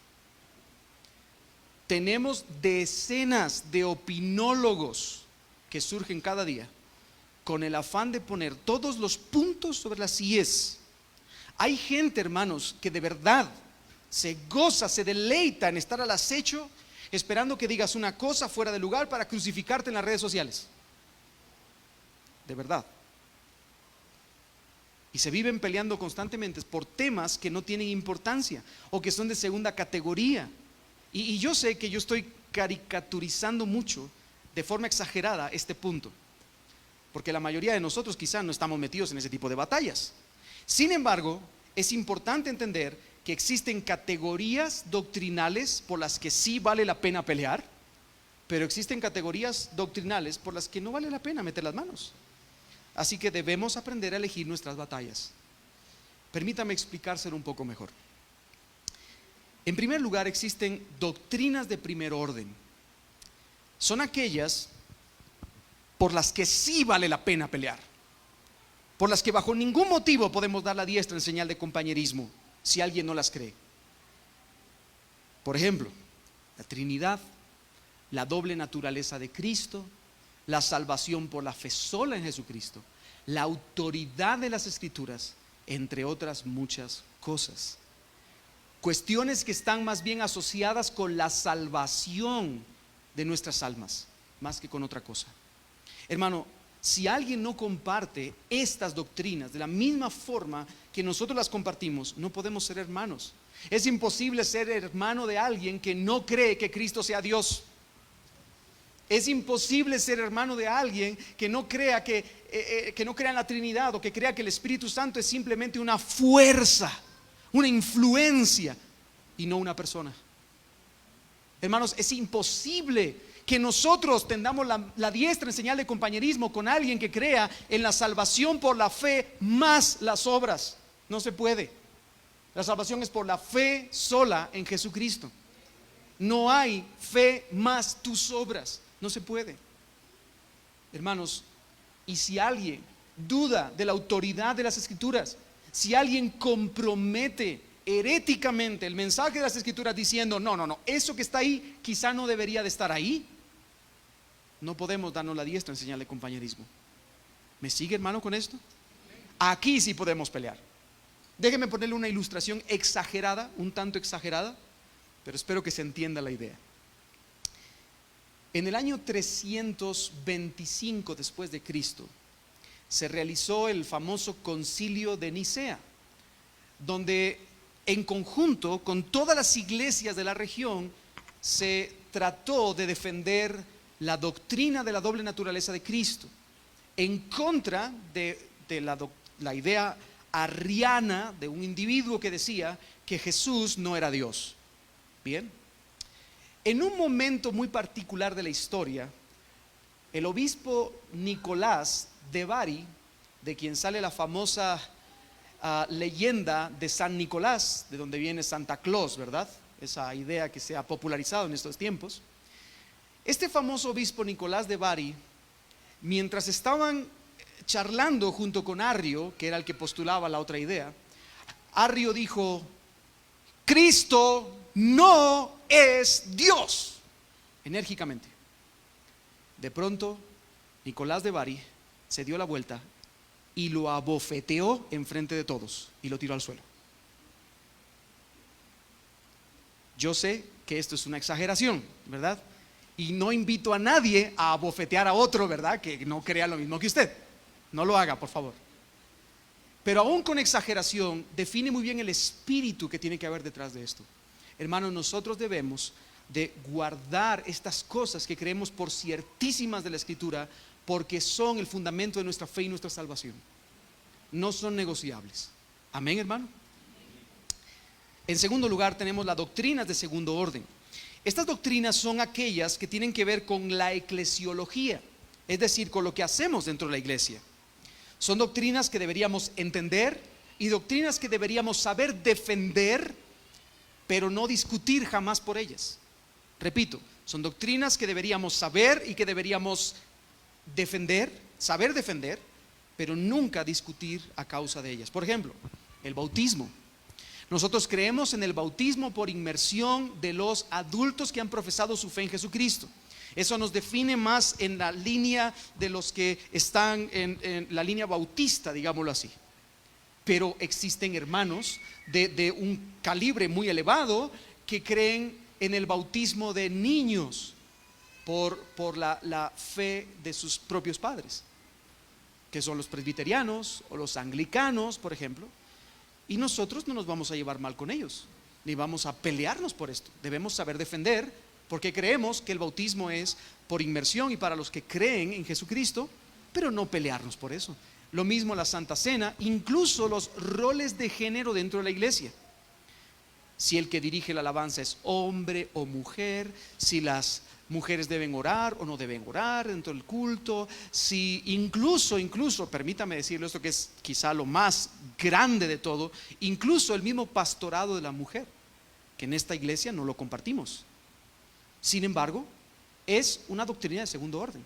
Tenemos decenas de opinólogos que surgen cada día con el afán de poner todos los puntos sobre las íes. Hay gente, hermanos, que de verdad se goza, se deleita en estar al acecho, esperando que digas una cosa fuera de lugar para crucificarte en las redes sociales. De verdad. Y se viven peleando constantemente por temas que no tienen importancia o que son de segunda categoría. Y yo sé que yo estoy caricaturizando mucho, de forma exagerada, este punto, porque la mayoría de nosotros quizás no estamos metidos en ese tipo de batallas. Sin embargo, es importante entender que existen categorías doctrinales por las que sí vale la pena pelear, pero existen categorías doctrinales por las que no vale la pena meter las manos. Así que debemos aprender a elegir nuestras batallas. Permítame explicárselo un poco mejor. En primer lugar, existen doctrinas de primer orden. Son aquellas por las que sí vale la pena pelear, por las que bajo ningún motivo podemos dar la diestra en señal de compañerismo si alguien no las cree. Por ejemplo, la Trinidad, la doble naturaleza de Cristo, la salvación por la fe sola en Jesucristo, la autoridad de las Escrituras, entre otras muchas cosas. Cuestiones que están más bien asociadas con la salvación de nuestras almas, más que con otra cosa. Hermano, si alguien no comparte estas doctrinas de la misma forma que nosotros las compartimos, no podemos ser hermanos. Es imposible ser hermano de alguien que no cree que Cristo sea Dios. Es imposible ser hermano de alguien que no crea que no crea en la Trinidad, o que crea que el Espíritu Santo es simplemente una fuerza, una influencia y no una persona. Hermanos, es imposible que nosotros tendamos la diestra en señal de compañerismo con alguien que crea en la salvación por la fe más las obras. No se puede. La salvación es por la fe sola en Jesucristo. No hay fe más tus obras. No se puede. Hermanos, y si alguien duda de la autoridad de las Escrituras, si alguien compromete heréticamente el mensaje de las Escrituras diciendo no, eso que está ahí quizá no debería de estar ahí, no podemos darnos la diestra en señal de compañerismo. ¿Me sigue, hermano, con esto? Aquí sí podemos pelear. Déjeme ponerle una ilustración exagerada, un tanto exagerada, pero espero que se entienda la idea. En el año 325 después de Cristo se realizó el famoso Concilio de Nicea, donde en conjunto con todas las iglesias de la región se trató de defender la doctrina de la doble naturaleza de Cristo, en contra de la idea arriana de un individuo que decía que Jesús no era Dios. Bien, en un momento muy particular de la historia, el obispo Nicolás de Bari, de quien sale la famosa leyenda de San Nicolás, de donde viene Santa Claus, ¿verdad? Esa idea que se ha popularizado en estos tiempos. Este famoso obispo Nicolás de Bari, mientras estaban charlando junto con Arrio, que era el que postulaba la otra idea, Arrio dijo: Cristo no es Dios, enérgicamente. De pronto Nicolás de Bari se dio la vuelta y lo abofeteó enfrente de todos y lo tiró al suelo. Yo sé que esto es una exageración, ¿verdad? Y no invito a nadie a abofetear a otro, ¿verdad? Que no crea lo mismo que usted. No lo haga, por favor. Pero aún con exageración, define muy bien el espíritu que tiene que haber detrás de esto. Hermanos, nosotros debemos de guardar estas cosas que creemos por ciertísimas de la Escritura, porque son el fundamento de nuestra fe y nuestra salvación. No son negociables. Amén, hermano. En segundo lugar, tenemos las doctrinas de segundo orden. Estas doctrinas son aquellas que tienen que ver con la eclesiología, es decir, con lo que hacemos dentro de la iglesia. Son doctrinas que deberíamos entender y doctrinas que deberíamos saber defender, pero no discutir jamás por ellas. Repito, son doctrinas que deberíamos saber y que deberíamos defender, saber defender, pero nunca discutir a causa de ellas. Por ejemplo, el bautismo. Nosotros creemos en el bautismo por inmersión de los adultos que han profesado su fe en Jesucristo. Eso nos define más en la línea de los que están en la línea bautista, digámoslo así. Pero existen hermanos de un calibre muy elevado que creen en el bautismo de niños por la fe de sus propios padres, que son los presbiterianos o los anglicanos, por ejemplo. Y nosotros no nos vamos a llevar mal con ellos, ni vamos a pelearnos por esto. Debemos saber defender, porque creemos que el bautismo es por inmersión y para los que creen en Jesucristo, pero no pelearnos por eso. Lo mismo la Santa Cena, incluso los roles de género dentro de la iglesia. Si el que dirige la alabanza es hombre o mujer, si las mujeres deben orar o no deben orar dentro del culto, si incluso, permítame decirlo, esto que es quizá lo más grande de todo, incluso el mismo pastorado de la mujer, que en esta iglesia no lo compartimos. Sin embargo, es una doctrina de segundo orden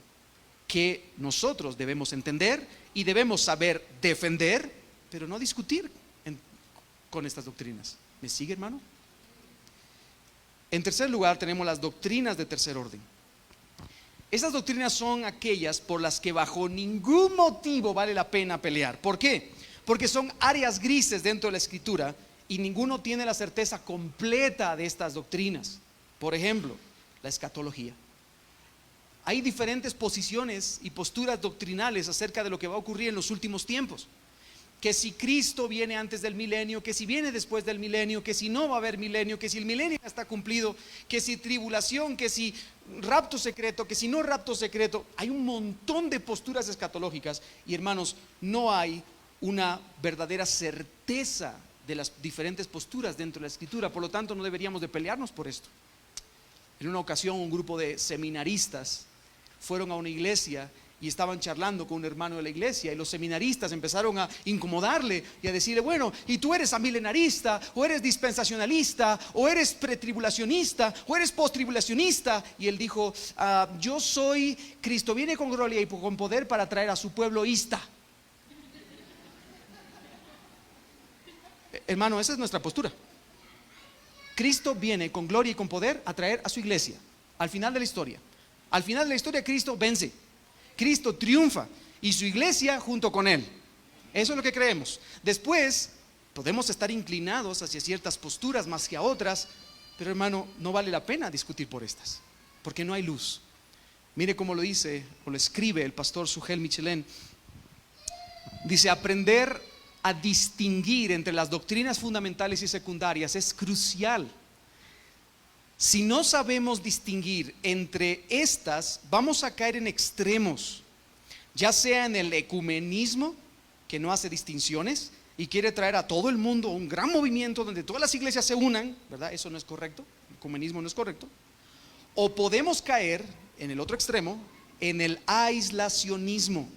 que nosotros debemos entender y debemos saber defender, pero no discutir con estas doctrinas. ¿Me sigue, hermano? En tercer lugar, tenemos las doctrinas de tercer orden. Esas doctrinas son aquellas por las que bajo ningún motivo vale la pena pelear. ¿Por qué? Porque son áreas grises dentro de la Escritura y ninguno tiene la certeza completa de estas doctrinas. Por ejemplo, la escatología. hay diferentes posiciones y posturas doctrinales acerca de lo que va a ocurrir en los últimos tiempos. Que si Cristo viene antes del milenio, que si viene después del milenio, que si no va a haber milenio, que si el milenio ya está cumplido, que si tribulación, que si rapto secreto, que si no rapto secreto. Hay un montón de posturas escatológicas y, hermanos, no hay una verdadera certeza de las diferentes posturas dentro de la Escritura. Por lo tanto, no deberíamos de pelearnos por esto. En una ocasión, un grupo de seminaristas fueron a una iglesia y estaban charlando con un hermano de la iglesia, y los seminaristas empezaron a incomodarle y a decirle: bueno, ¿y tú eres amilenarista, o eres dispensacionalista, o eres pretribulacionista, o eres posttribulacionista? Y él dijo: yo soy Cristo viene con gloria y con poder para traer a su pueblo ista. Hermano, esa es nuestra postura. Cristo viene con gloria y con poder a traer a su iglesia al final de la historia. Al final de la historia Cristo vence, Cristo triunfa y su iglesia junto con él. Eso es lo que creemos. Después podemos estar inclinados hacia ciertas posturas más que a otras, pero, hermano, no vale la pena discutir por estas, porque no hay luz. Mire cómo lo dice o lo escribe el pastor Sugel Michelén. Dice: aprender a distinguir entre las doctrinas fundamentales y secundarias es crucial. Si no sabemos distinguir entre estas, vamos a caer en extremos, ya sea en el ecumenismo, que no hace distinciones y quiere traer a todo el mundo un gran movimiento donde todas las iglesias se unan, ¿verdad? Eso no es correcto, el ecumenismo no es correcto. O podemos caer en el otro extremo, en el aislacionismo,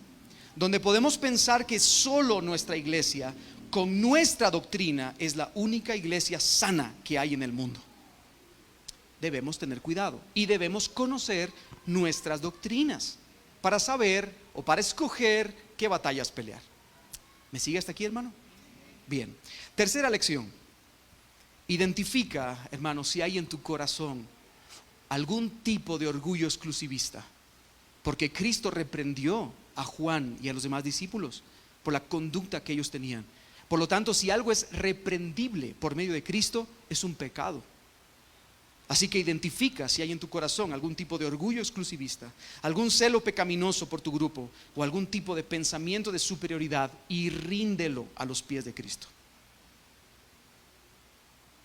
donde podemos pensar que solo nuestra iglesia, con nuestra doctrina, es la única iglesia sana que hay en el mundo. Debemos tener cuidado y debemos conocer nuestras doctrinas para saber o para escoger qué batallas pelear. ¿Me sigue hasta aquí, hermano? Bien. Tercera lección. Identifica, hermano, si hay en tu corazón algún tipo de orgullo exclusivista, porque Cristo reprendió a Juan y a los demás discípulos por la conducta que ellos tenían. Por lo tanto, si algo es reprendible por medio de Cristo, es un pecado. Así que identifica si hay en tu corazón algún tipo de orgullo exclusivista, algún celo pecaminoso por tu grupo o algún tipo de pensamiento de superioridad, y ríndelo a los pies de Cristo.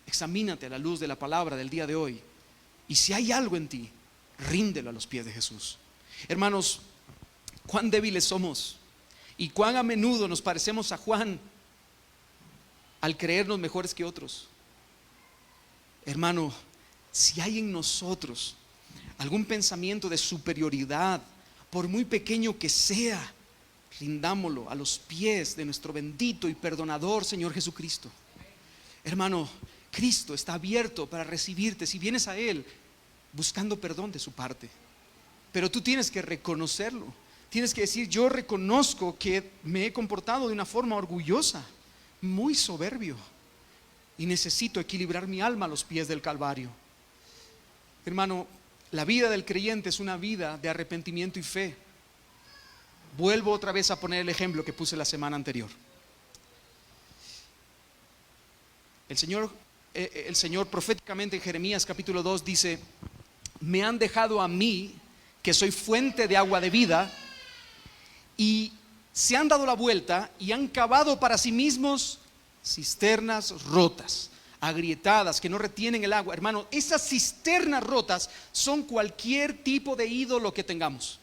Examínate a la luz de la palabra del día de hoy, y si hay algo en ti, ríndelo a los pies de Jesús. Hermanos, cuán débiles somos y cuán a menudo nos parecemos a Juan al creernos mejores que otros. Hermano, si hay en nosotros algún pensamiento de superioridad, por muy pequeño que sea, rindámoslo a los pies de nuestro bendito y perdonador Señor Jesucristo. Hermano, Cristo está abierto para recibirte si vienes a Él buscando perdón de su parte. Pero tú tienes que reconocerlo. Tienes que decir: yo reconozco que me he comportado de una forma orgullosa, muy soberbio, y necesito equilibrar mi alma a los pies del Calvario. Hermano, la vida del creyente es una vida de arrepentimiento y fe. Vuelvo otra vez a poner el ejemplo que puse la semana anterior. El Señor proféticamente en Jeremías capítulo 2 dice: me han dejado a mí, que soy fuente de agua de vida, y se han dado la vuelta y han cavado para sí mismos cisternas rotas, agrietadas, que no retienen el agua. Hermano, esas cisternas rotas son cualquier tipo de ídolo que tengamos.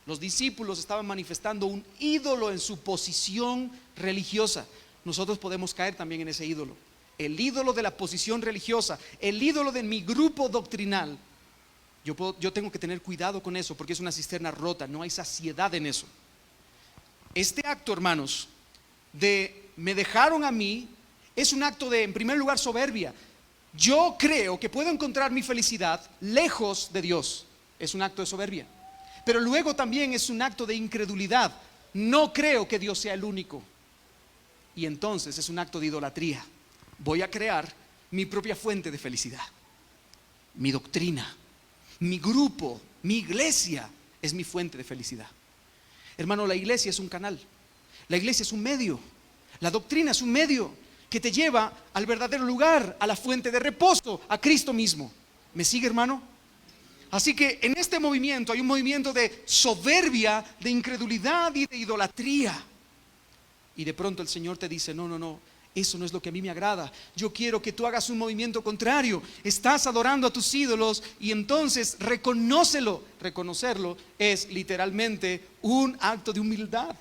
Los discípulos estaban manifestando un ídolo en su posición religiosa. Nosotros podemos caer también en ese ídolo, el ídolo de la posición religiosa, el ídolo de mi grupo doctrinal. Yo tengo que tener cuidado con eso, porque es una cisterna rota, no hay saciedad en eso. Este acto, hermanos, de me dejaron a mí, es un acto de, en primer lugar, soberbia. Yo creo que puedo encontrar mi felicidad lejos de Dios. Es un acto de soberbia. Pero luego también es un acto de incredulidad. No creo que Dios sea el único. Y entonces es un acto de idolatría. Voy a crear mi propia fuente de felicidad. Mi doctrina, mi grupo, mi iglesia es mi fuente de felicidad. Hermano, la iglesia es un canal. La iglesia es un medio. La doctrina es un medio que te lleva al verdadero lugar, a la fuente de reposo, a Cristo mismo. ¿Me sigue, hermano? Así que en este movimiento hay un movimiento de soberbia, de incredulidad y de idolatría. Y de pronto el Señor te dice, no, no, no, eso no es lo que a mí me agrada. Yo quiero que tú hagas un movimiento contrario. Estás adorando a tus ídolos y entonces reconócelo. Reconocerlo es literalmente un acto de humildad.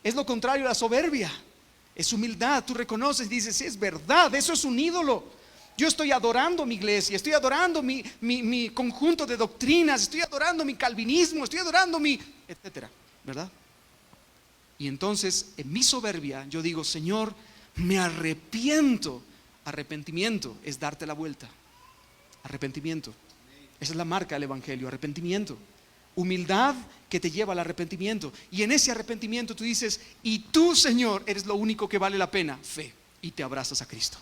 Es lo contrario a la soberbia. Es humildad. Tú reconoces y dices, es verdad, eso es un ídolo. Yo estoy adorando mi iglesia, estoy adorando mi conjunto de doctrinas, estoy adorando mi calvinismo, estoy adorando mi etcétera, ¿verdad? Y entonces en mi soberbia yo digo, Señor, me arrepiento. Arrepentimiento es darte la vuelta. Arrepentimiento. Esa es la marca del evangelio, arrepentimiento. Humildad que te lleva al arrepentimiento. Y en ese arrepentimiento tú dices, y tú, Señor, eres lo único que vale la pena. Fe. Y te abrazas a Cristo.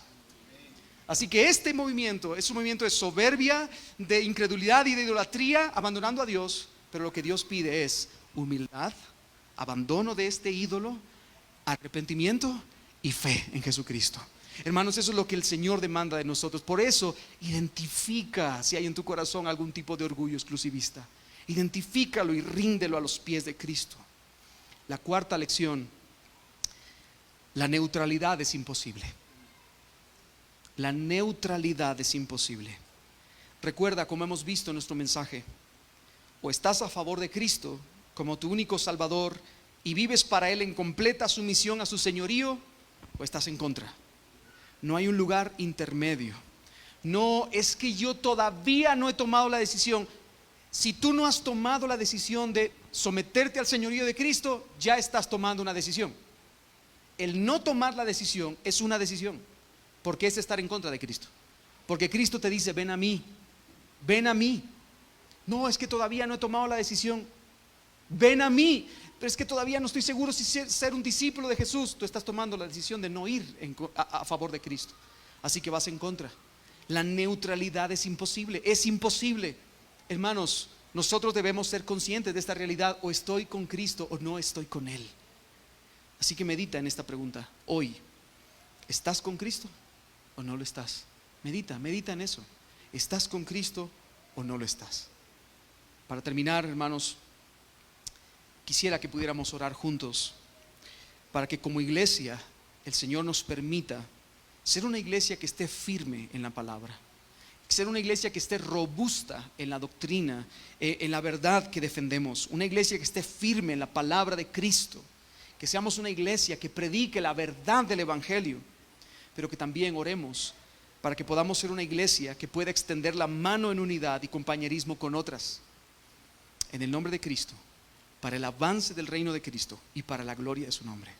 Así que este movimiento es un movimiento de soberbia, de incredulidad y de idolatría, abandonando a Dios. Pero lo que Dios pide es humildad, abandono de este ídolo, arrepentimiento y fe en Jesucristo. Hermanos, eso es lo que el Señor demanda de nosotros. Por eso, identifica si hay en tu corazón algún tipo de orgullo exclusivista. Identifícalo y ríndelo a los pies de Cristo. La cuarta lección: la neutralidad es imposible. La neutralidad es imposible. Recuerda, como hemos visto en nuestro mensaje, o estás a favor de Cristo como tu único Salvador y vives para Él en completa sumisión a su señorío, o estás en contra. No hay un lugar intermedio. No es que yo todavía no he tomado la decisión. Si tú no has tomado la decisión de someterte al señorío de Cristo, ya estás tomando una decisión. El no tomar la decisión es una decisión, porque es estar en contra de Cristo. Porque Cristo te dice, ven a mí, ven a mí. No, es que todavía no he tomado la decisión. Ven a mí, pero es que todavía no estoy seguro si ser un discípulo de Jesús. Tú estás tomando la decisión de no ir a favor de Cristo. Así que vas en contra. La neutralidad es imposible, es imposible. Hermanos, nosotros debemos ser conscientes de esta realidad. O estoy con Cristo o no estoy con Él. Así que medita en esta pregunta hoy. ¿Estás con Cristo o no lo estás? Medita en eso. ¿Estás con Cristo o no lo estás? Para terminar, hermanos, quisiera que pudiéramos orar juntos para que como iglesia el Señor nos permita ser una iglesia que esté firme en la palabra, ser una iglesia que esté robusta en la doctrina, en la verdad que defendemos, una iglesia que esté firme en la palabra de Cristo, que seamos una iglesia que predique la verdad del evangelio, pero que también oremos para que podamos ser una iglesia que pueda extender la mano en unidad y compañerismo con otras, en el nombre de Cristo, para el avance del reino de Cristo y para la gloria de su nombre.